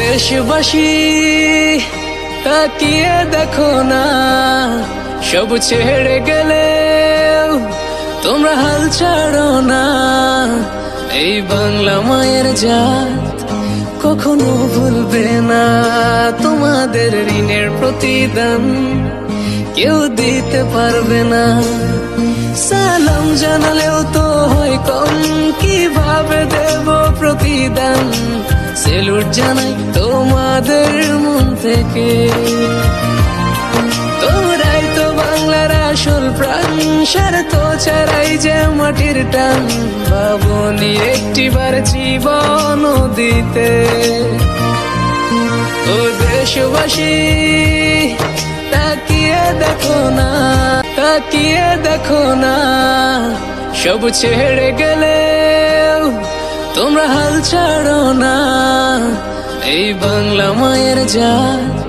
দেশবাসী তাকিয়ে দেখো না, সব ছেড়ে গেলেও তোমরা হাল ছাড়ো না। এই বাংলা মায়ের জাত কখনো ভুলবে না, তোমাদের ঋণের প্রতিদান কেউ দিতে পারবে না। সালাম জানালেও তো হয় কম, কিভাবে দেব প্রতিদান? সেলুট জানাই তোমাদের মন থেকে, তোমরাই তো বাংলার আসল প্রাণ। স্বার্থ ছাড়াই যে মাটির টান, ভাবনি একটিবার জীবন দিতে। ও দেশবাসী তাকিয়ে দেখো না, তাকিয়ে দেখো না, সব ছেড়ে গেলেও তোমরা হাল ছাড়ো না। এই বাংলা মায়ের জাত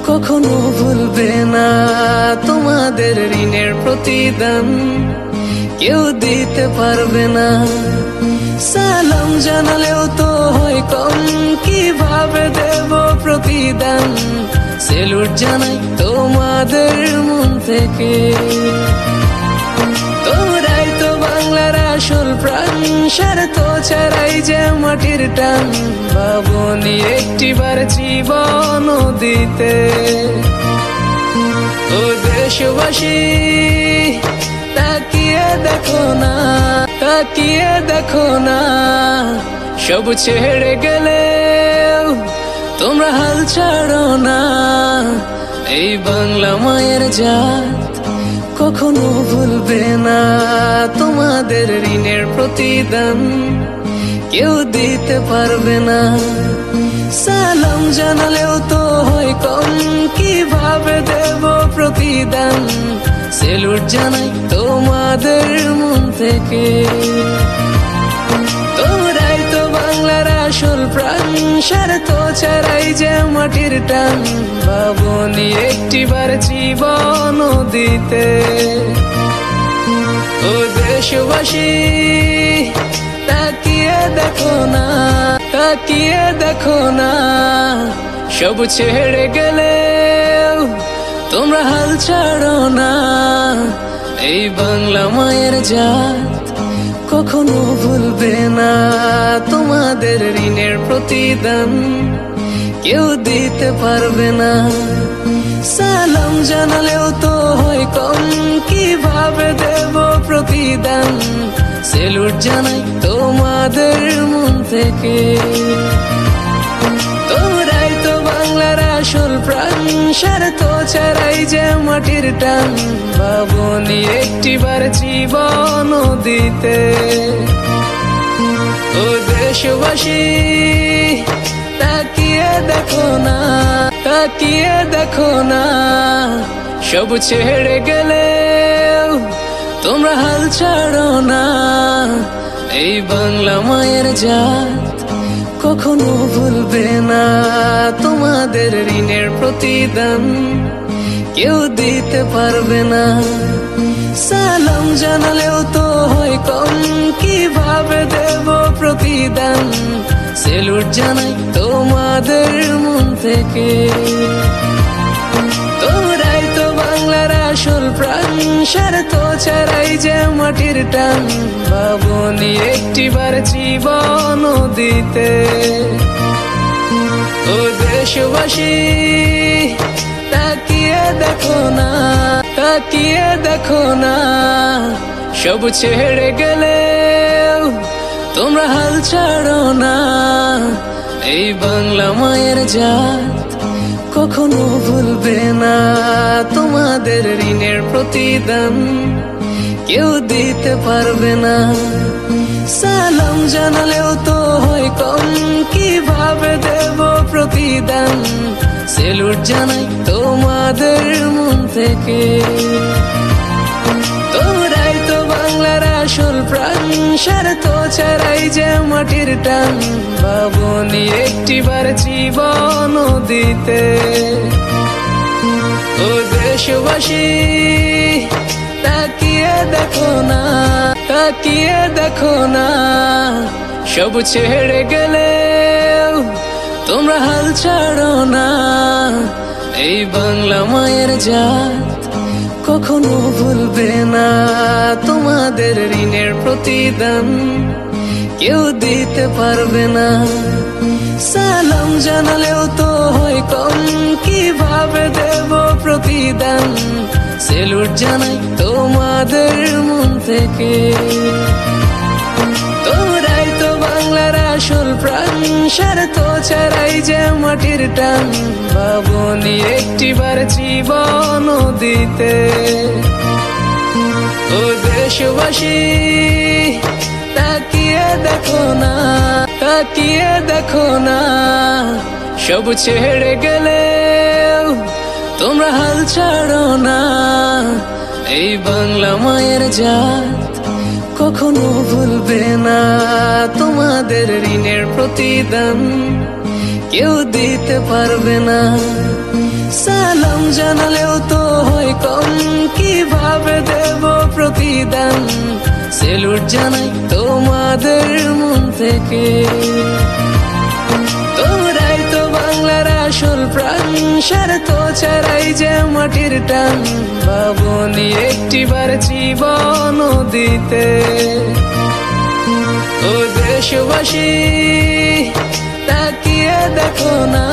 কখনো ভুলবে না, তোমাদের ঋণের প্রতিদান কেউ দিতে পারবে না। সালাম জানালেও তো হয় কম, কিভাবে দেব প্রতিদান? সেলুট জানাই তোমাদের মন থেকে, তোমরাই তো বাংলার আসল প্রাণ। স্বার্থ ছাড়াই যে মাটির টান, ভাবনি একটিবার জীবন দিতে। ও দেশবাসী তাকিয়ে দেখো না, তাকিয়ে দেখো না, সব ছেড়ে গেলেও তোমরা হাল ছাড়ো না। এই বাংলা মায়ের জাত কখনো ভুলবে না, তোমাদের ঋণের প্রতিদান কেউ দিতে পারবে না। সালাম জানালেও তো হয় কম, কিভাবে দেব প্রতিদান? সেলুট জানাই তোমাদের মন থেকে, তোমরাই তো বাংলার আসল প্রাণ। স্বার্থ ছাড়াই যে মাটির টান, ভাবনি একটিবার জীবন দিতে। ও দেশবাসী তাকিয়ে দেখো না, তাকিয়ে দেখো না, সব ছেড়ে গেলেও তোমরা হাল ছাড়ো না। এই বাংলা মায়ের জাত কখনো ভুলবে না, তোমাদের ঋণের প্রতিদান কেউ দিতে পারবে না। সালাম জানালেও তো হয় কম, কিভাবে দেব প্রতিদান? সেলুট জানাই তোমাদের মন থেকে, তোমরাই তো বাংলার আসল প্রাণ। স্বার্থ ছাড়াই যে মাটির টান, ভাবনি একটিবার জীবন দিতে। ও দেশবাসী তাকিয়ে দেখো না, তাকিয়ে দেখো না, সব ছেড়ে গেলেও তোমরা হাল ছাড়ো না। এই বাংলা মায়ের জাত কখনো ভুলবে না, তোমাদের ঋণের প্রতিদান কেউ দিতে পারবে না। সালাম জানালেও তো হয় কম, কিভাবে দেব প্রতিদান? সেলুট জানাই তোমাদের মন থেকে, তোমরাই তো বাংলার আসল প্রাণ। স্বার্থ ছাড়াই যে মাটির টান, ভাবনি একটিবার জীবন দিতে। ও দেশবাসী তাকিয়ে দেখো না, তাকিয়ে দেখো না, সব ছেড়ে গেলেও তোমরা হাল ছাড়ো না। এই বাংলা মায়ের জাত কখনো ভুলবে না, তোমাদের ঋণের প্রতিদান কেউ দিতে পারবে না। সালাম জানালেও তো হয় কম, কিভাবে দেব প্রতিদান? সেলুট জানাই তোমাদের মন থেকে, তোমরাই তো বাংলার আসল প্রাণ। স্বার্থ ছাড়াই যে মাটির টান, ভাবনি একটিবার জীবন দিতে। ও দেশবাসী তাকিয়ে দেখো না, তাকিয়ে দেখো না, সব ছেড়ে গেলেও তোমরা হাল ছাড়ো না, এই বাংলা মায়ের জাত কখনো ভুলবে না। তোমাদের ঋণের প্রতিদান কেউ দিতে পারবে না। সালাম জানালেও তো হয় কম, কিভাবে দেব প্রতিদান? সেলুট জানাই তোমাদের মন থেকে। তোমরাই তো বাংলার আসল প্রাণ, স্বার্থ ছাড়াই যে মাটির টান। ভাবনি একটিবার জীবন দিতে। ও দেশবাসী, তাকিয়ে দেখো না, তাকিয়ে দেখো না, সব ছেড়ে গেলে তোমরা হাল ছাড়ো না। এই বাংলা মায়ের জাত কখনো ভুলবে না। তোমাদের ঋণের প্রতিদান কেউ দিতে পারবে না। সালাম জানালেও তো হয় কম, কিভাবে দেব প্রতিদান? সেলুট জানাই তোমাদের মন থেকে। তোমরাই তো বাংলার আসল প্রাণ, স্বার্থ ছাড়াই যে মাটির টান। ভাবনি একটিবার জীবন দিতে। ও দেশবাসী, তাকিয়ে দেখো না।